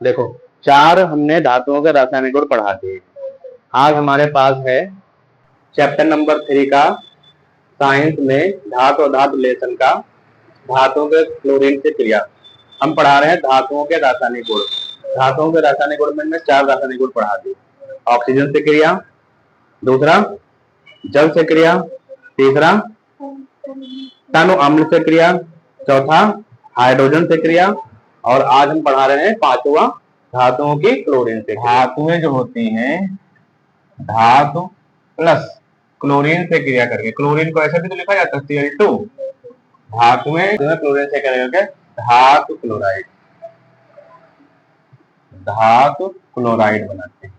देखो, 4 हमने धातुओं के रासायनिक गुण पढ़ा दिए। आज हमारे पास है चैप्टर नंबर 3 का साइंस में धातु और धातु लेशन का धातुओं के क्लोरीन से क्रिया। हम पढ़ा रहे हैं धातुओं के रासायनिक गुण। धातुओं के रासायनिक गुण में 4 रासायनिक गुण पढ़ा दिए। ऑक्सीजन से क्रिया, दूसरा जल से क्रिया, तीसरा तनु अम्ल से क्रिया, चौथा हाइड्रोजन से क्रिया, और आज हम पढ़ा रहे हैं पांचवा धातुओं की क्लोरीन से। धातुएं जो होती हैं धातु प्लस क्लोरीन से क्रिया करके, क्लोरीन को ऐसे भी तो लिखा जाता है Cl2। धातुएं क्लोरीन से क्रिया करके धातु क्लोराइड, धातु क्लोराइड बनाते हैं।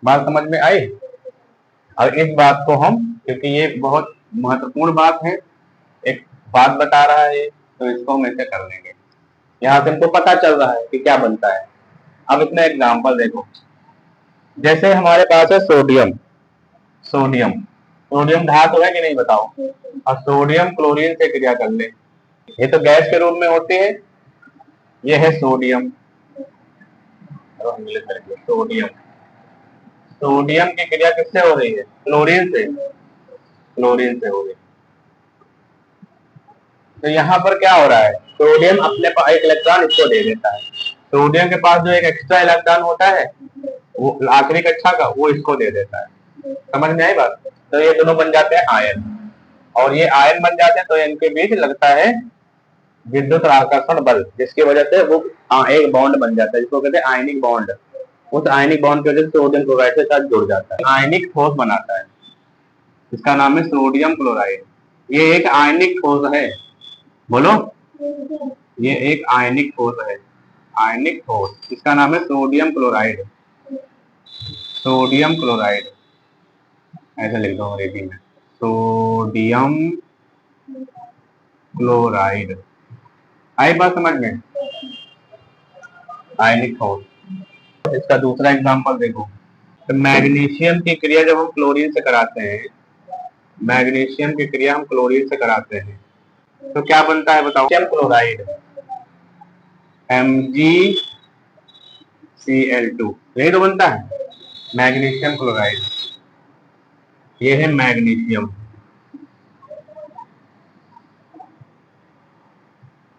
बात समझ में आई? और इस बात को हम, क्योंकि ये बहुत महत्वपूर्ण बात है, एक बात बता रहा है, तो इसको हम ऐसे कर लेंगे। यहाँ से हमको पता चल रहा है कि क्या बनता है। अब इसमें एग्जाम्पल देखो, जैसे हमारे पास है सोडियम। सोडियम सोडियम धातु है कि नहीं बताओ? और सोडियम क्लोरीन से क्रिया कर ले, ये तो गैस के रूप में होती है। ये है सोडियम, सोडियम सोडियम की क्रिया किससे हो रही है? क्लोरीन से, क्लोरीन से हो रही है। तो यहाँ पर क्या हो रहा है? सोडियम अपने पास एक इलेक्ट्रॉन इसको दे देता है। सोडियम के पास जो एक एक्स्ट्रा इलेक्ट्रॉन होता है वो आखिरी कक्षा का, वो इसको दे देता है। समझ में आई बात? तो ये दोनों बन जाते हैं आयन, और ये आयन बन जाते हैं तो इनके बीच लगता है विद्युत आकर्षण बल, जिसकी वजह से वो एक बॉन्ड बन जाता है, जिसको कहते हैं आयनिक बॉन्ड। उस आयनिक बॉन्ड की वजह से सोडियम क्लोराइड के साथ जुड़ जाता है, आयनिक ठोस बनाता है। इसका नाम है सोडियम क्लोराइड। ये एक आयनिक ठोस है। बोलो, ये एक आयनिक ठोस है, आयनिक ठोस। इसका नाम है सोडियम क्लोराइड। सोडियम क्लोराइड ऐसे लिख दो अंग्रेजी में, सोडियम क्लोराइड। आई बात समझ में? आयनिक ठोस। इसका दूसरा एग्जांपल देखो, तो मैग्नीशियम की क्रिया जब हम क्लोरीन से कराते हैं, मैग्नीशियम की क्रिया हम क्लोरीन से कराते हैं, तो क्या बनता है बताओ? मैग्नीशियम क्लोराइड, MgCl2, यही तो बनता है मैग्नीशियम क्लोराइड। ये है मैग्नीशियम,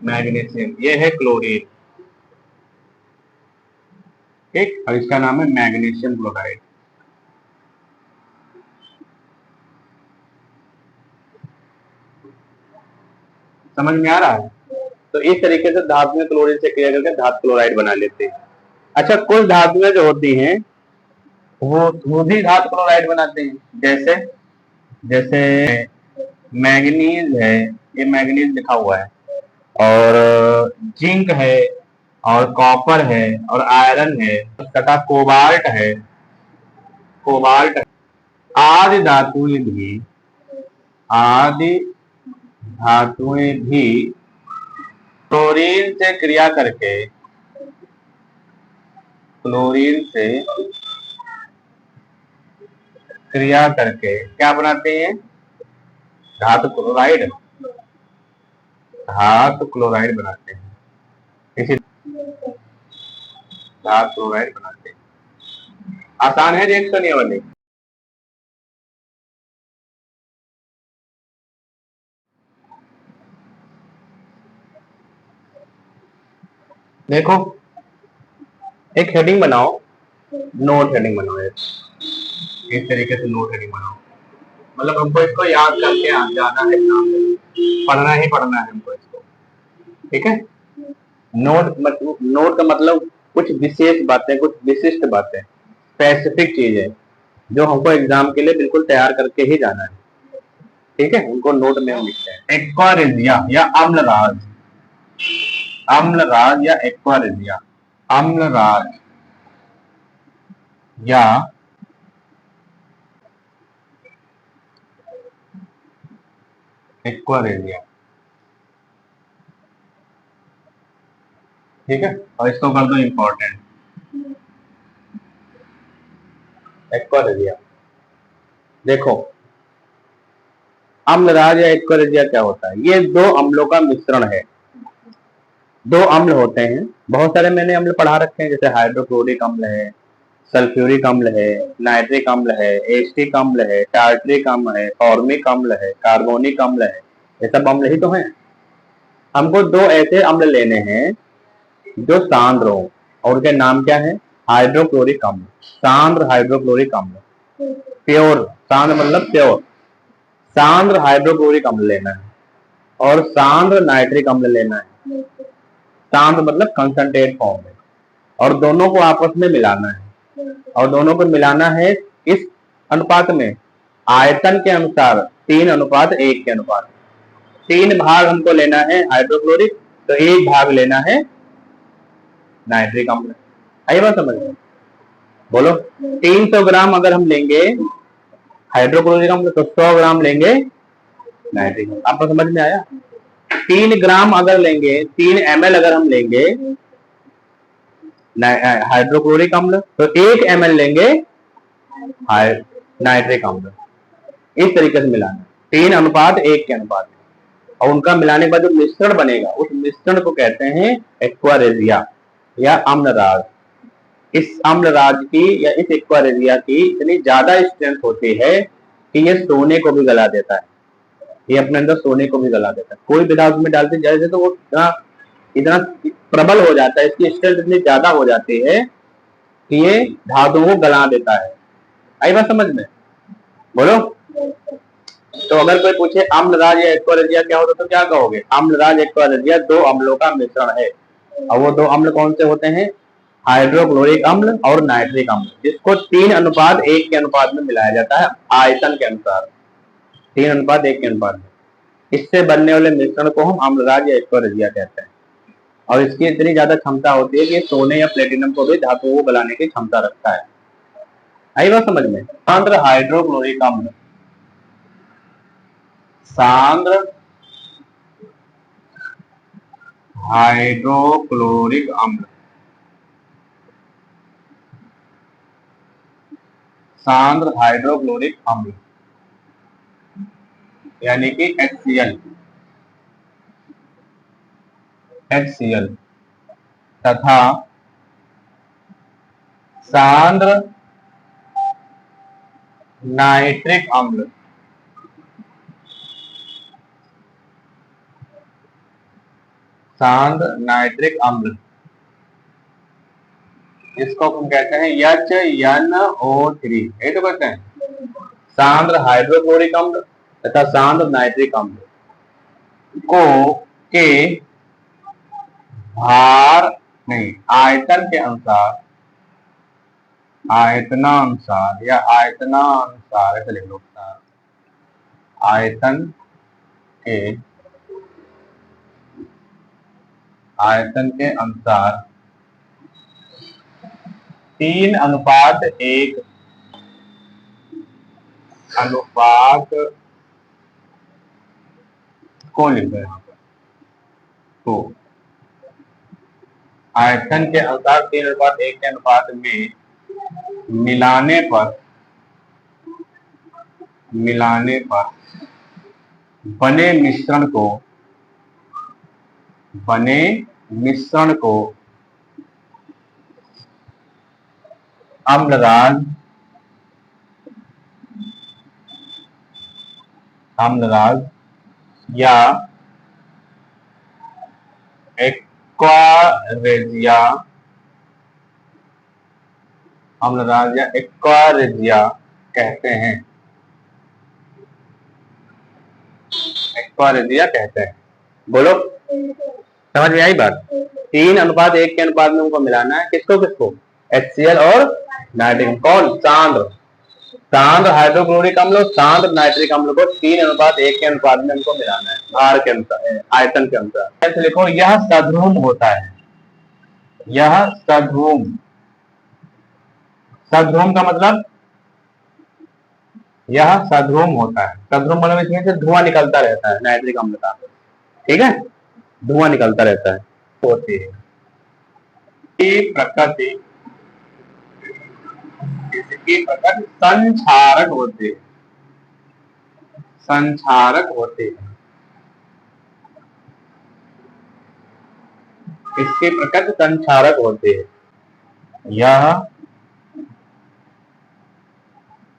मैग्नीशियम। ये है क्लोरीन, ठीक, और इसका नाम है मैग्नीशियम क्लोराइड। समझ में आ रहा है? तो इस तरीके से धातुएं क्लोरीन से क्रिया करके धातु क्लोराइड बना लेते हैं। अच्छा, कुछ धातुएं जो होती हैं वो भी धातु क्लोराइड बनाते हैं। जैसे जैसे मैग्नीज है, ये मैग्नीज लिखा हुआ है, और जिंक है, और कॉपर है, और आयरन है, तथा कोबाल्ट है। कोबाल्ट आदि धातुएं भी, आदि धातुएं भी क्लोरीन से क्रिया करके, क्लोरीन से क्रिया करके क्या बनाते हैं? धातु क्लोराइड, धातु क्लोराइड बनाते हैं। इसी धातु क्लोराइड बनाते हैं। आसान है रिएक्शन ये वाली। देखो, एक हेडिंग बनाओ, नोट हेडिंग बनाओ, इस तरीके से नोट हेडिंग बनाओ। मतलब हमको इसको याद करके जाना है, पढ़ना ही पढ़ना है हमको इसको, ठीक है? नोट का मतलब कुछ विशेष बातें, कुछ विशिष्ट बातें, स्पेसिफिक चीजें जो हमको एग्जाम के लिए बिल्कुल तैयार करके ही जाना है, ठीक है? उनको नोट में हम लिखते हैं। एक्वारेजिया या अम्लराज, अम्लराज या एक्वारेजिया, अम्लराज या एक्वारेजिया, ठीक है? और इसको कर दो इंपॉर्टेंट, एक्वारेजिया। देखो, अम्लराज या एक्वारेजिया क्या होता है? ये दो अम्लों का मिश्रण है। दो अम्ल होते हैं, बहुत सारे मैंने अम्ल पढ़ा रखे हैं, जैसे हाइड्रोक्लोरिक अम्ल है, सल्फ्यूरिक अम्ल है, नाइट्रिक अम्ल है, एसिटिक अम्ल है, टार्ट्रिक अम्ल है, फॉर्मिक अम्ल है, कार्बोनिक अम्ल है। ये सब अम्ल ही तो हैं। हमको दो ऐसे अम्ल लेने हैं जो सांद्र हो, और उनके नाम क्या है? हाइड्रोक्लोरिक अम्ल, सांद्र हाइड्रोक्लोरिक अम्ल। प्योर, सांद्र मतलब प्योर, सांद्र हाइड्रोक्लोरिक अम्ल लेना है और सांद्र नाइट्रिक अम्ल लेना है। सांद्र मतलब कंसंट्रेट फॉर्म में, और दोनों को आपस में मिलाना है, और दोनों को मिलाना है इस अनुपात में, आयतन के अनुसार 3:1 के अनुपात। 3 भाग हमको लेना है हाइड्रोक्लोरिक, तो 1 भाग लेना है नाइट्रिक अम्ल। आई बात समझ में? बोलो, 300 ग्राम अगर हम लेंगे हाइड्रोक्लोरिक अम्ल तो 100 ग्राम लेंगे नाइट्रिक अम्ल। आपको समझ में आया? 3 ग्राम अगर लेंगे, 3 ml अगर हम लेंगे हाइड्रोक्लोरिक अम्ल, तो 1 ml लेंगे नाइट्रिक अम्ल। इस तरीके से मिलाना, 3:1 के अनुपात में, और उनका मिलाने के बाद जो मिश्रण बनेगा उस मिश्रण को कहते हैं एक्वारेजिया या अम्लराज। इस अम्लराज की या इस एक्वारेजिया की इतनी ज्यादा स्ट्रेंथ होती है कि ये सोने को भी गला देता है। ये अपने अंदर सोने को भी गला देता है। कोई भी धातु में डालते जाए तो वो इतना प्रबल हो जाता है, इसकी स्ट्रेंथ इतनी ज्यादा हो जाती है कि ये धातुओं को गला देता है। आई बात समझ में? बोलो। तो अगर कोई पूछे अम्लराज या एक्वारेजिया क्या होता है तो क्या कहोगे? अम्लराज एक्वारेजिया दो अम्लों का मिश्रण है, और वो दो अम्ल कौन से होते हैं? हाइड्रोक्लोरिक अम्ल और नाइट्रिक अम्ल, जिसको 3:1 के अनुपात में मिलाया जाता है आयतन के अनुसार, 3:1 के अनुपात में। इससे बनने वाले मिश्रण को हम अम्लराज या एक्वारेजिया कहते हैं, और इसकी इतनी ज्यादा क्षमता होती है कि सोने या प्लेटिनम को भी धातुओं को गलाने की क्षमता रखता है। आई बात समझ में? सांद्र हाइड्रोक्लोरिक अम्ल, सांद्र हाइड्रोक्लोरिक अम्ल, सांद्र हाइड्रोक्लोरिक अम्ल यानी कि HCl, HCl तथा सांद्र नाइट्रिक अम्ल, सांद्र नाइट्रिक अम्ल, इसको हम कहते हैं HNO3। ये तो कहते हैं सांद्र हाइड्रोक्लोरिक अम्ल तथा सांद्र नाइट्रिक अम्ल को के भार नहीं, आयतन के अनुसार, आयतनानुसार या आयतनानुसार ऐसे लिख लो, आयतन के, आयतन के अनुसार 3:1 अनुपात को लिख दो यहाँ पर। तो आयतन के अनुसार 3:1 के अनुपात में मिलाने पर बने मिश्रण को अम्लराज या एक्वारेजिया, अम्लराज या एक्वारेजिया कहते हैं, एक्वारेजिया कहते हैं। बोलो, समझ में आई बात? 3:1 के अनुपात में उनको मिलाना है, किसको किसको? HCl और नाइट्रिक। कौन? सांद्र, सांद्र हाइड्रोक्लोरिक अम्ल और सांद्र नाइट्रिक अम्ल को 3:1 के अनुपात में उनको मिलाना है, भार के अनुसार, आयतन के अनुसार। ऐसे लिखो, यह सध्रुम होता है, यह सध्रुम, सध्रुम का मतलब यह सध्रुम होता है। सध्रुम मतलब इसमें से धुआं निकलता रहता है नाइट्रिक अम्ल का, ठीक है, धुआं निकलता रहता है। होती है प्रकृति, इसकी प्रकृति संक्षारक होती है, संक्षारक होती है। इसके प्रकृति संक्षारक होते हैं। यह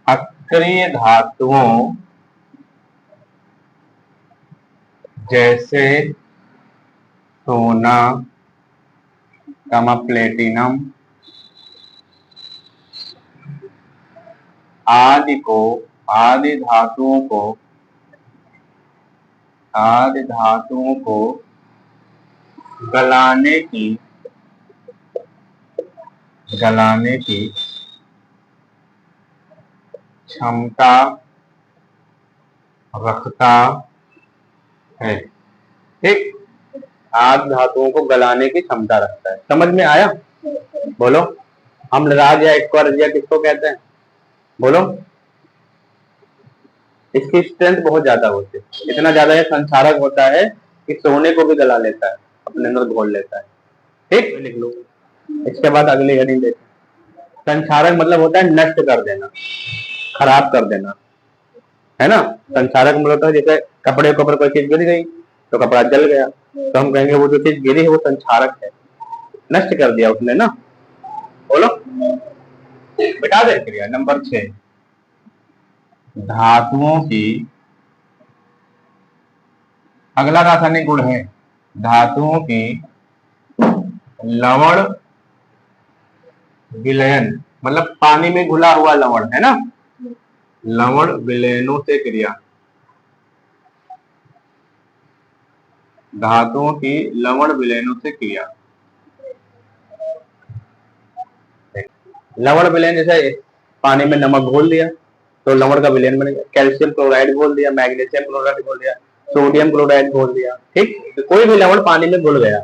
अक्रिय धातुओं जैसे सोना, प्लेटिनम आदि धातुओं को गलाने की क्षमता रखता है। ठीक, आदि धातुओं को गलाने की क्षमता रखता है। समझ में आया? बोलो। अम्लराज या एक्वारज या किसको कहते हैं? बोलो। इसकी स्ट्रेंथ बहुत ज्यादा होती है, इतना ज्यादा ये संक्षारक होता है कि सोने को भी गला लेता है, अपने अंदर घोल लेता है। ठीक, लिख लो। इसके बाद अगली हेडिंग देखो। संक्षारक मतलब होता है नष्ट कर देना, खराब कर देना, है ना। संक्षारक मतलब होता है जैसे कपड़े के ऊपर कोई चीज गिर गई तो कपड़ा जल गया, तो हम कहेंगे वो जो चीज गिरी है वो संक्षारक है, नष्ट कर दिया उसने ना। बोलो, बिठा दे। क्रिया नंबर 6, धातुओं की, अगला रासायनिक गुण है धातुओं की लवण विलयन, मतलब पानी में घुला हुआ लवण, है ना। लवण विलयनों से क्रिया, धातुओं की लवण विलयनों से क्रिया। लवण विलयन जैसे पानी में नमक घोल दिया तो लवण का विलयन बन गया, कैल्शियम क्लोराइड घोल दिया, मैग्नीशियम क्लोराइड घोल दिया, सोडियम क्लोराइड घोल दिया। ठीक, तो कोई भी लवण पानी में घुल गया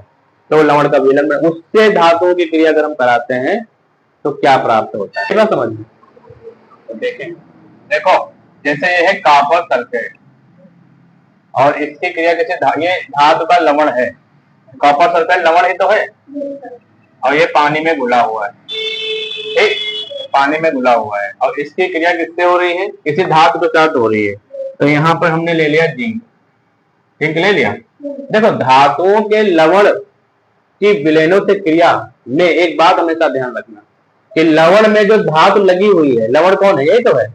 तो लवण का विलयन बन, उससे धातुओं की क्रिया अगर हम कराते हैं तो क्या प्राप्त होता है, समझ में। तो देखें, देखो जैसे ये है कॉपर सल्फेट और इसकी क्रिया कैसे, ये धातु का लवण है, कॉपर सल्फेट लवण ही तो है और ये पानी में घुला हुआ है। ठीक, पानी में घुला हुआ है और इसकी क्रिया किससे हो रही है, किसी धातु के साथ हो रही है। तो यहाँ पर हमने ले लिया जिंक, जिंक ले लिया। देखो धातुओं के लवण की विलयनों से क्रिया में एक बात हमेशा ध्यान रखना कि लवण में जो धातु लगी हुई है, लवण कौन है, ये तो है,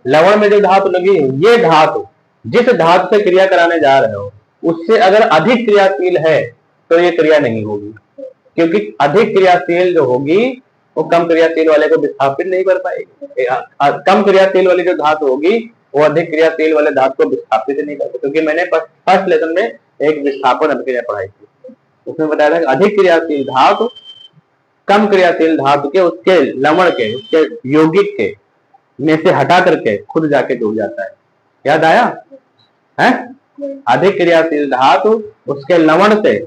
लवण में जो धातु लगी है, ये धातु जिस धातु से क्रिया कराने जा रहे हो उससे अगर अधिक क्रियाशील है तो ये क्रिया नहीं होगी, क्योंकि अधिक क्रियाशील जो होगी वो कम क्रियाशील वाले को विस्थापित नहीं कर पाएगी। कम क्रियाशील वाली जो धातु होगी वो अधिक क्रियाशील वाले धातु को विस्थापित नहीं कर पाएगी, क्योंकि मैंने फर्स्ट लेसन में एक विस्थापन अभिक्रिया पढ़ाई थी, उसमें बताया था कि अधिक क्रियाशील धातु कम क्रियाशील धातु के उसके लवण के, उसके यौगिक के में से हटा करके खुद जाके जुड़ जाता है। याद आया है? अधिक क्रियाशील धातु उसके लवण से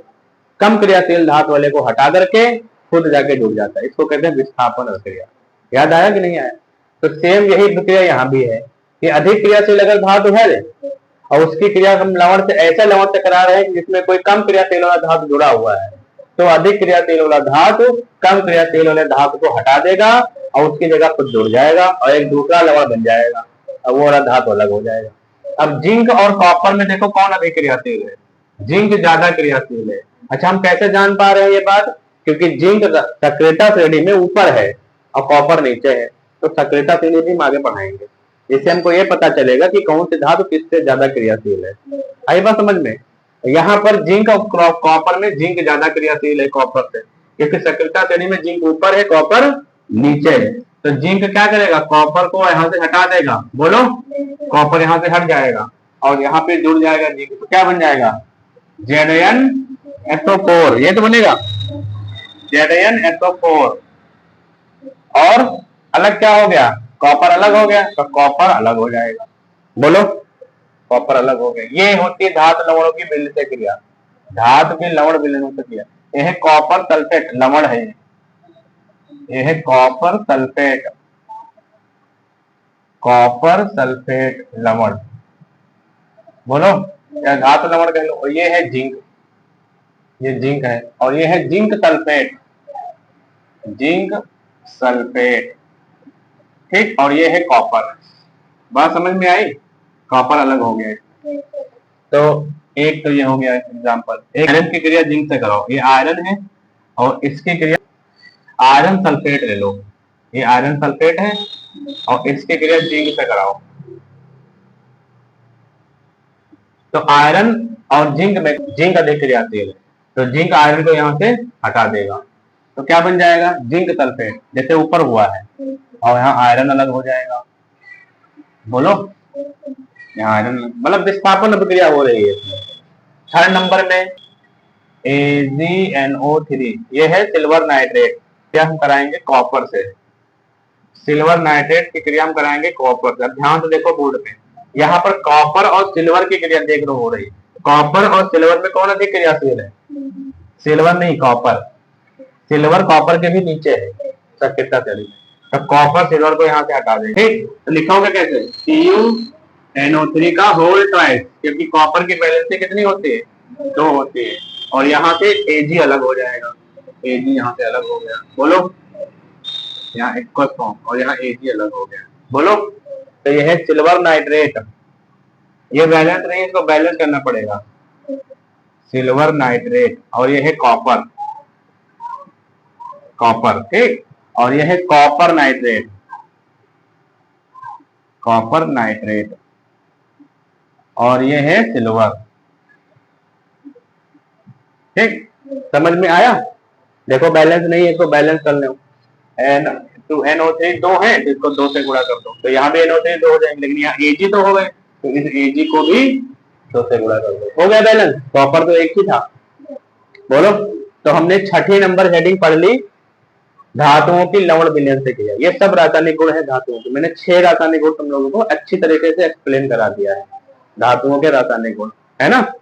कम क्रियाशील धातु वाले को हटा करके खुद जाके जुड़ जाता है, इसको कहते हैं विस्थापन अभिक्रिया। याद आया कि नहीं आया? तो सेम यही प्रक्रिया यहाँ भी है कि अधिक क्रियाशील अगर धातु है और उसकी क्रिया हम लवण से ऐसे लवण से करा रहे हैं जिसमें कोई कम क्रियाशील वाला धातु जुड़ा हुआ है, तो अधिक क्रियाशील वाला धातु कम क्रियाशील वाले धातु को हटा देगा और उसकी जगह खुद जुड़ जाएगा और एक दूसरा लवण बन जाएगा और वो वाला धातु अलग हो जाएगा। अब जिंक और कॉपर में देखो कौन अधिक क्रियाशील है, जिंक ज्यादा क्रियाशील है। अच्छा, हम कैसे जान पा रहे हैं ये बात, क्योंकि जिंक सक्रियता श्रेणी में ऊपर है और कॉपर नीचे है, तो सक्रियता श्रेणी भी हम आगे बढ़ाएंगे, इससे हमको ये पता चलेगा कि कौन सी धातु किससे ज्यादा क्रियाशील है। आई बात समझ में? यहाँ पर जिंक और कॉपर में जिंक ज्यादा क्रियाशील है कॉपर से, क्योंकि सक्रियता श्रेणी में जिंक ऊपर है कॉपर नीचे है। तो जिंक क्या करेगा, कॉपर को यहाँ से हटा देगा, बोलो, कॉपर यहाँ से हट जाएगा और यहाँ पे जुड़ जाएगा जिंक, तो क्या बन जाएगा, ZnSO4, ये तो बनेगा ZnSO4। और अलग क्या हो गया, कॉपर अलग हो गया, तो कॉपर अलग हो जाएगा, बोलो, कॉपर अलग हो गया। ये होती है धातु लवणों की विलयन से क्रिया, धातु के लवण विलयनों से क्रिया। यह है कॉपर सल्फेट लवण है, यह है कॉपर सल्फेट, कॉपर सल्फेट लवण, बोलो, या धातु लवण कह लो। और ये है जिंक, ये जिंक है, और ये है जिंक सल्फेट, जिंक सल्फेट, ठीक। और ये है कॉपर। बात समझ में आई? कॉपर अलग हो गया। तो एक तो ये हो गया एग्जांपल। एक आयरन की क्रिया जिंक से करो, ये आयरन है और इसकी क्रिया आयरन सल्फेट ले लो, ये आयरन सल्फेट है और इसकी क्रिया जिंक से कराओ। तो आयरन और जिंक में जिंक अधिक क्रियाशील है, तो जिंक आयरन को यहाँ से हटा देगा, तो क्या बन जाएगा जिंक सल्फेट, जैसे ऊपर हुआ है, और यहाँ आयरन अलग हो जाएगा। बोलो, यहाँ आयरन मतलब विस्थापन अभिक्रिया हो रही है। थर्ड नंबर में AgNO3, ये है सिल्वर नाइट्रेट, क्या हम कराएंगे कॉपर से, सिल्वर नाइट्रेट की क्रिया हम कराएंगे कॉपर से। अब ध्यान से देखो बोर्ड पे, यहाँ पर कॉपर और सिल्वर की क्रिया देख लो हो रही है। कॉपर और सिल्वर में कौन अधिक क्रियाशील है? सिल्वर नहीं, कॉपर। सिल्वर कॉपर के भी नीचे है सक्रियता श्रेणी में, तो कॉपर सिल्वर को यहाँ से हटा देंगे। ठीक, तो लिखोगे कैसे CuNO3 का होल ट्वाइस, क्योंकि कॉपर की वैलेंसी कितनी होती है? 2 होती है, और यहाँ से Ag अलग हो जाएगा, Ag यहाँ से अलग हो गया। बोलो, यहाँ एक्वस फॉर्म और यहाँ Ag अलग हो गया। बोलो, तो यह है सिल्वर नाइट्रेट, ये बैलेंस नहीं, इसको बैलेंस करना पड़ेगा, सिल्वर नाइट्रेट, और यह है कॉपर, कॉपर ठीक, और यह है कॉपर नाइट्रेट, कॉपर नाइट्रेट, और यह है सिल्वर। ठीक, समझ में आया? देखो बैलेंस नहीं है, इसको बैलेंस कर लो, NO3 2 है तो इसको 2 से गुणा कर दो, तो यहाँ भी NO3 2 हो जाएंगे, लेकिन यहाँ Ag तो हो गए, तो इस Ag को भी 2 से गुणा कर दो, हो गया बैलेंस। कॉपर तो एक ही था। बोलो, तो हमने छठी नंबर हेडिंग पढ़ ली, धातुओं की लवण विलयन से क्रिया। ये सब रासायनिक गुण है धातुओं के, मैंने 6 रासायनिक गुण तुम लोगों को अच्छी तरीके से एक्सप्लेन करा दिया है, धातुओं के रासायनिक गुण, है ना?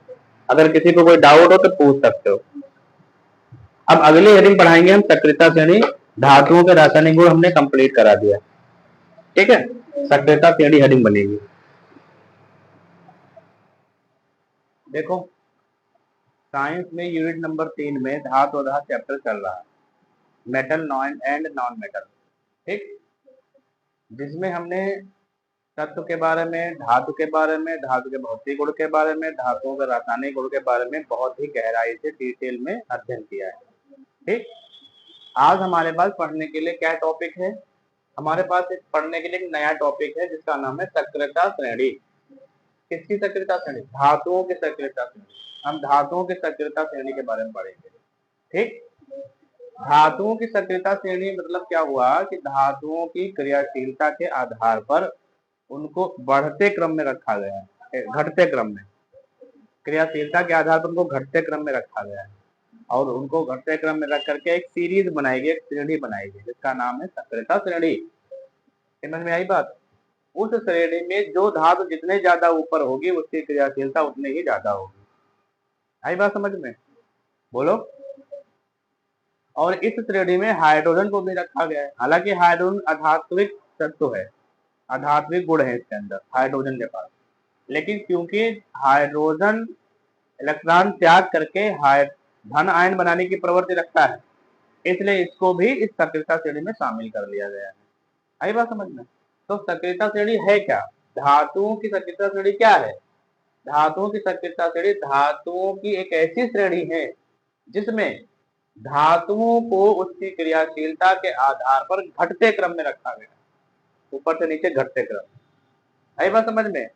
अगर किसी को कोई डाउट हो तो पूछ सकते हो। अब अगली हेडिंग पढ़ाएंगे हम सक्रियता श्रेणी, धातुओं के रासायनिक गुण हमने कंप्लीट करा दिया, ठीक है, सक्रियता श्रेणी हेडिंग बनेगी। देखो साइंस में यूनिट नंबर 3 में धातु आधार चैप्टर चल रहा है, metal non and non metal, ठीक, जिसमें हमने तत्व के बारे में, धातु के बारे में, धातु के भौतिक गुण के बारे में, धातुओं के रासायनिक गुण के बारे में बहुत ही गहराई से डिटेल में अध्ययन किया है। ठीक, आज हमारे पास पढ़ने के लिए क्या टॉपिक है? हमारे पास एक पढ़ने के लिए एक नया टॉपिक है जिसका नाम है सक्रियता श्रेणी। किसकी सक्रियता श्रेणी? धातुओं की सक्रियता श्रेणी। हम धातुओं की सक्रियता श्रेणी के बारे में पढ़ेंगे। ठीक, धातुओं की सक्रियता श्रेणी मतलब क्या हुआ कि धातुओं की क्रियाशीलता के आधार पर उनको बढ़ते क्रम में रखा गया है, घटते क्रम में, क्रियाशीलता के आधार पर उनको घटते क्रम में रखा गया है, और उनको घटते क्रम में रख करके एक सीरीज बनाएगी, एक श्रेणी बनाएगी जिसका नाम है सक्रियता श्रेणी। समझ में आई बात? उस श्रेणी में जो धातु जितने ज्यादा ऊपर होगी उसकी क्रियाशीलता उतनी ही ज्यादा होगी। आई बात समझ में? बोलो। और इस श्रेणी में हाइड्रोजन को भी रखा गया है, हालांकि हाइड्रोजन अधात्विक तत्व है, अधात्विक गुण है इसके अंदर हाइड्रोजन के पास, लेकिन क्योंकि हाइड्रोजन इलेक्ट्रॉन त्याग करके धन आयन बनाने की प्रवृत्ति रखता है, इसलिए इसको भी इस सक्रियता श्रेणी में शामिल कर लिया गया है। आई बात समझ में? तो सक्रियता श्रेणी है क्या? धातुओं की सक्रियता श्रेणी क्या है? धातुओं की सक्रियता श्रेणी धातुओं की एक ऐसी श्रेणी है जिसमें धातुओं को उसकी क्रियाशीलता के आधार पर घटते क्रम में रखा गया, ऊपर से नीचे घटते क्रम। आई बात समझ में?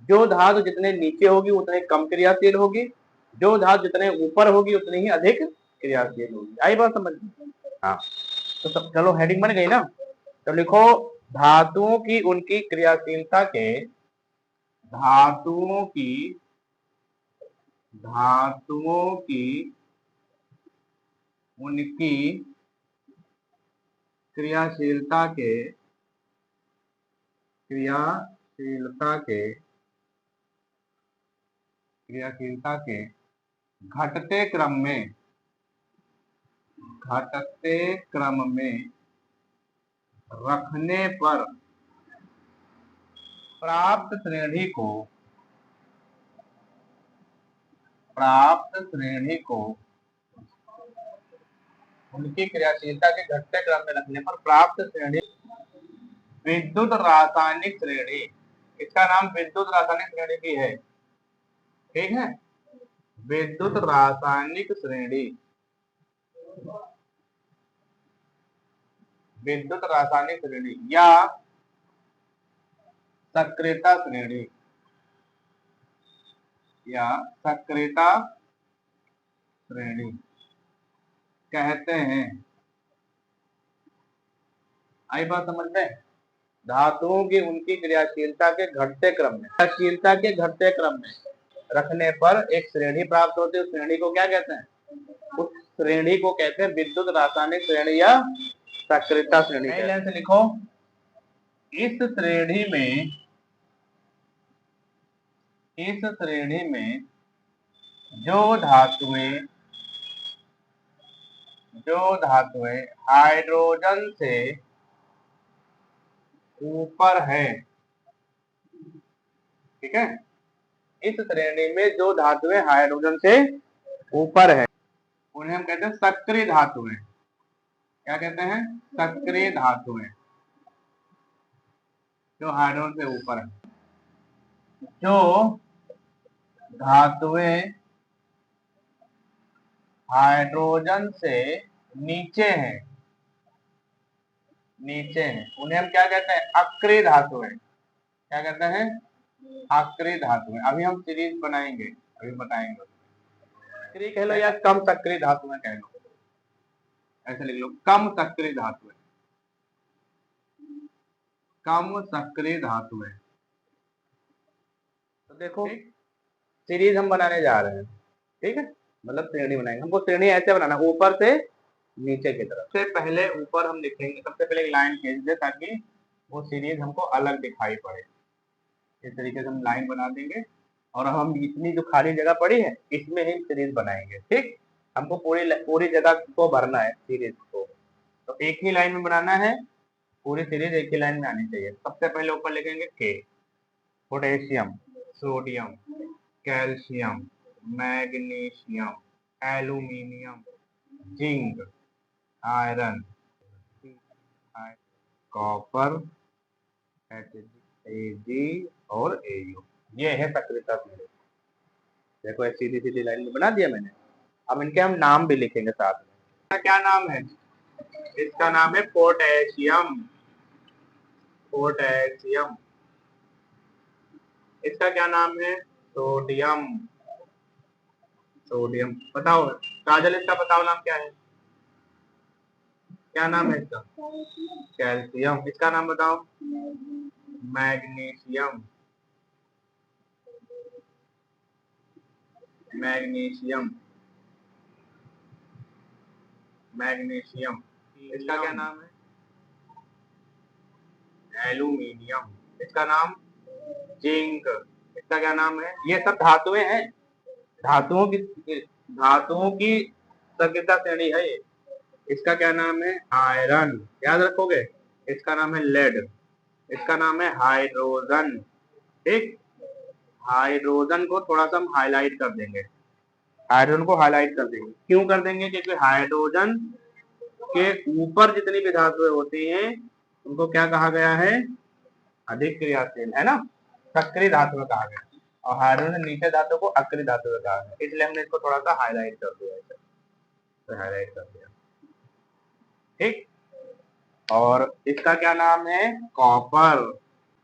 जो धातु जितने नीचे होगी उतने कम क्रियाशील होगी, जो धातु जितने ऊपर होगी उतनी ही अधिक क्रियाशील होगी। आई बात समझ में? हाँ, तो सब चलो हेडिंग बन गई ना, तो लिखो धातुओं की उनकी क्रियाशीलता के, धातुओं की उनकी क्रियाशीलता के घटते क्रम में रखने पर प्राप्त श्रेणी को उनकी क्रियाशीलता के घटते क्रम में रखने पर प्राप्त श्रेणी विद्युत रासायनिक श्रेणी, इसका नाम विद्युत रासायनिक श्रेणी भी है। ठीक है, विद्युत रासायनिक श्रेणी विद्युत रासायनिक श्रेणी या सक्रियता श्रेणी या सक्रियता श्रेणी कहते हैं। आई बात समझ में? धातुओं की उनकी क्रियाशीलता के घटते क्रम में रखने पर एक श्रेणी प्राप्त होती है। उस श्रेणी को क्या कहते हैं? उस श्रेणी को कहते हैं विद्युत रासायनिक श्रेणी या सक्रियता श्रेणी। लाइन से लिखो, इस श्रेणी में जो धातुएं हाइड्रोजन से ऊपर है, ठीक है, इस श्रेणी में जो धातुएं हाइड्रोजन से ऊपर है उन्हें हम कहते हैं सक्रिय धातुएं। क्या कहते हैं? सक्रिय धातुएं, जो हाइड्रोजन से ऊपर है। जो धातुएं हाइड्रोजन से नीचे हैं उन्हें हम क्या कहते हैं? अक्रिय धातुएं। क्या कहते हैं? अक्रिय धातुएं। अभी हम सीरीज बनाएंगे, अभी बताएंगे। सक्रिय कह लो या कम सक्रिय धातुएं कह लो, ऐसे लिख लो, कम सक्रिय धातुएं। तो देखो सीरीज हम बनाने जा रहे हैं, ठीक है, मतलब श्रेणी बनाएंगे। हमको श्रेणी ऐसे बनाना, ऊपर से नीचे की तरफ। से पहले ऊपर हम लिखेंगे, सबसे पहले एक लाइन खींच दे ताकि वो सीरीज हमको अलग दिखाई पड़े। इस तरीके से हम लाइन बना देंगे और हम इतनी जो खाली जगह पड़ी है इसमें ही सीरीज बनाएंगे। ठीक, हमको पूरी जगह को भरना है सीरीज को, तो एक ही लाइन में बनाना है। पूरी सीरीज एक ही लाइन में आनी चाहिए। सबसे पहले ऊपर लिखेंगे के, potassium, sodium, calcium, magnesium, aluminium, zinc, iron, copper, Ag और Au। ये है सक्रियता श्रेणी। देखो सीधी सीधी लाइन में बना दिया मैंने। अब इनके हम नाम भी लिखेंगे साथ में। क्या नाम है? इसका नाम है पोटेशियम। इसका क्या नाम है? सोडियम। बताओ काजल, इसका बताओ नाम क्या है? क्या नाम है इसका? कैल्शियम। इसका नाम बताओ? मैग्नीशियम। इसका क्या नाम है? एल्यूमिनियम। इसका नाम जिंक। इसका क्या नाम है? ये सब धातुएं हैं, धातुओं की सक्रियता श्रेणी है ये। इसका क्या नाम है? आयरन। याद रखोगे। इसका नाम है लेड। इसका नाम है हाइड्रोजन। ठीक, हाइड्रोजन को थोड़ा सा हम हाईलाइट कर देंगे। क्यों कर देंगे? क्योंकि हाइड्रोजन के ऊपर जितनी भी धातुएं होती हैं उनको क्या कहा गया है? अधिक क्रियाशील, है ना, सक्रिय धातु कहा गया। और हाइड्रोजन नीचे धातु को अक्रिय धातु कहा गया, इसलिए हमने इसको थोड़ा सा हाईलाइट कर दिया। ठीक, और इसका क्या नाम है? कॉपर।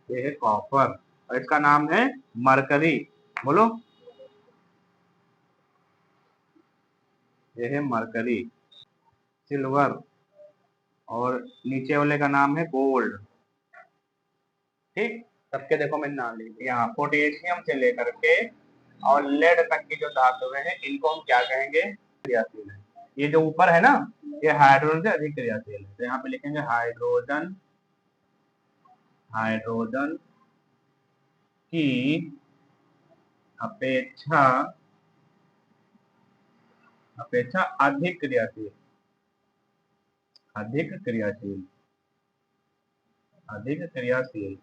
ये है कॉपर। और इसका नाम है मरकरी। बोलो, ये है मरकरी। सिल्वर। और नीचे वाले का नाम है गोल्ड। ठीक, सबके देखो मैंने नाम लिख दिया। यहाँ पोटेशियम से लेकर के और लेड तक की जो धातुएं हैं इनको हम क्या कहेंगे? क्रियाशील है। ये जो ऊपर है ना, ये हाइड्रोजन से अधिक क्रियाशील है, तो यहाँ पे लिखेंगे हाइड्रोजन की अपेक्षा अधिक क्रियाशील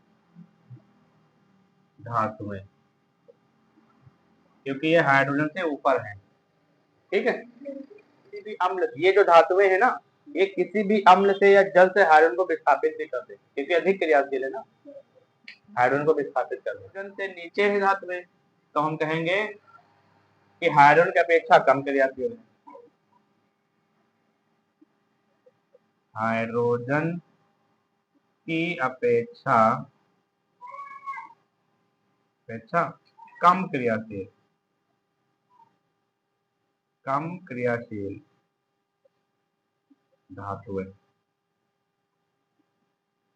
धातुएं, क्योंकि ये हाइड्रोजन से ऊपर है। ठीक है, किसी भी अम्ल, ये जो धातुएं है ना, ये किसी भी अम्ल से या जल से हाइड्रोजन को विस्थापित भी कर दे, क्योंकि अधिक क्रियाशील है ना, हाइड्रोजन को विस्थापित कर दे। हाइड्रोजन से नीचे है धातुएं तो हम कहेंगे कि हाइड्रोजन की अपेक्षा कम क्रियाशील है। हाइड्रोजन की अपेक्षा कम क्रियाशील धातु है।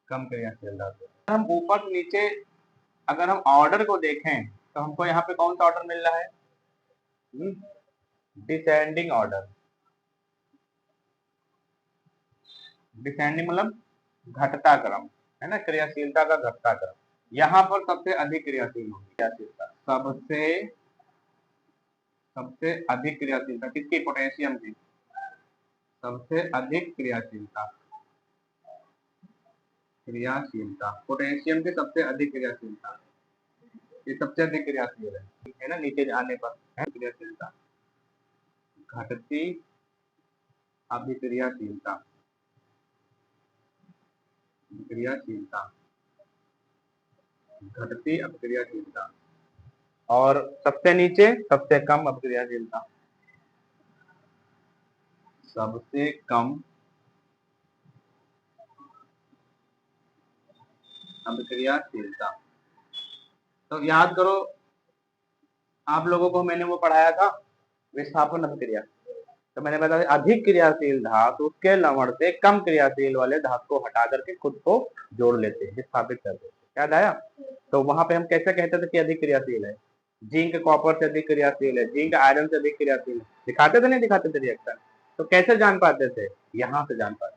कम क्रियाशील धातु। हम ऊपर से नीचे अगर हम ऑर्डर को देखें तो हमको यहाँ पे कौन सा ऑर्डर मिल रहा है? Descending order. डिसेंडिंग मतलब घटता क्रम, है ना, क्रियाशीलता का घटता क्रम। यहाँ पर सबसे अधिक क्रियाशील होगी क्रियाशीलता, सबसे अधिक क्रियाशीलता किसकी? पोटेशियम की। सबसे अधिक क्रियाशीलता पोटेशियम की सबसे अधिक क्रियाशीलता, ये सबसे अधिक क्रियाशील है ना, नीचे जाने पर है क्रियाशीलता। घटती अभिक्रियाशीलता घटती अभिक्रियाशीलता, और सबसे नीचे सबसे कम अभिक्रियाशीलता। सबसे कम अभिक्रियाशीलता। तो याद करो, आप लोगों को मैंने वो पढ़ाया था विस्थापन अभिक्रिया। तो मैंने बताया अधिक क्रियाशील धातु उसके लवण से कम क्रियाशील वाले धातु को हटा करके खुद को जोड़ लेते हैं, विस्थापित कर देते हैं। याद आया? तो वहां पे हम कैसे कहते थे कि अधिक क्रियाशील है? जिंक कॉपर से अधिक क्रियाशील है, जिंक आयरन से अधिक क्रियाशील है। दिखाते थे नहीं दिखाते थे रिएक्शन? तो कैसे जान पाते थे? यहाँ से जान पाते,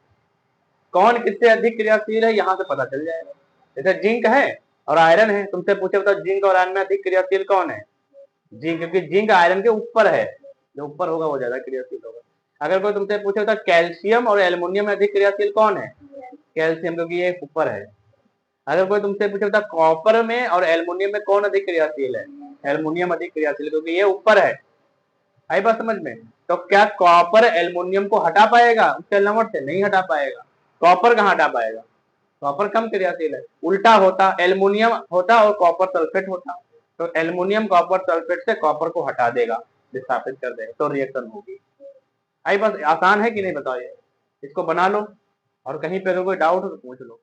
कौन किससे अधिक क्रियाशील है यहाँ से पता चल जाएगा। जैसे जिंक है और आयरन है, तुमसे पूछे बताओ जिंक और आयरन में अधिक क्रियाशील कौन है? जिंक, क्योंकि जिंक आयरन के ऊपर है, जो ऊपर होगा वो ज्यादा क्रियाशील होगा। अगर कोई तुमसे पूछे बताओ कैल्शियम और एल्युमिनियम में अधिक क्रियाशील कौन है? कैल्शियम, क्योंकि ये ऊपर है। अगर कोई तुमसे पूछे बताओ कॉपर में और एल्युमिनियम में कौन अधिक क्रियाशील है? एल्युमिनियम अधिक क्रियाशील, क्योंकि ये ऊपर है। आई बात समझ में? तो क्या कॉपर एल्युमिनियम को हटा पाएगा? उसके लवण से नहीं हटा पाएगा। कॉपर कहाँ हटा पाएगा? कॉपर कम क्रियाशील है। उल्टा होता, एल्युमिनियम होता और कॉपर सल्फेट होता, तो एल्युमिनियम कॉपर सल्फेट से कॉपर को हटा देगा, विस्थापित कर देगा, तो रिएक्शन होगी। आई बस आसान है कि नहीं बताओ? ये इसको बना लो, और कहीं पे अगर कोई डाउट हो तो पूछ लो।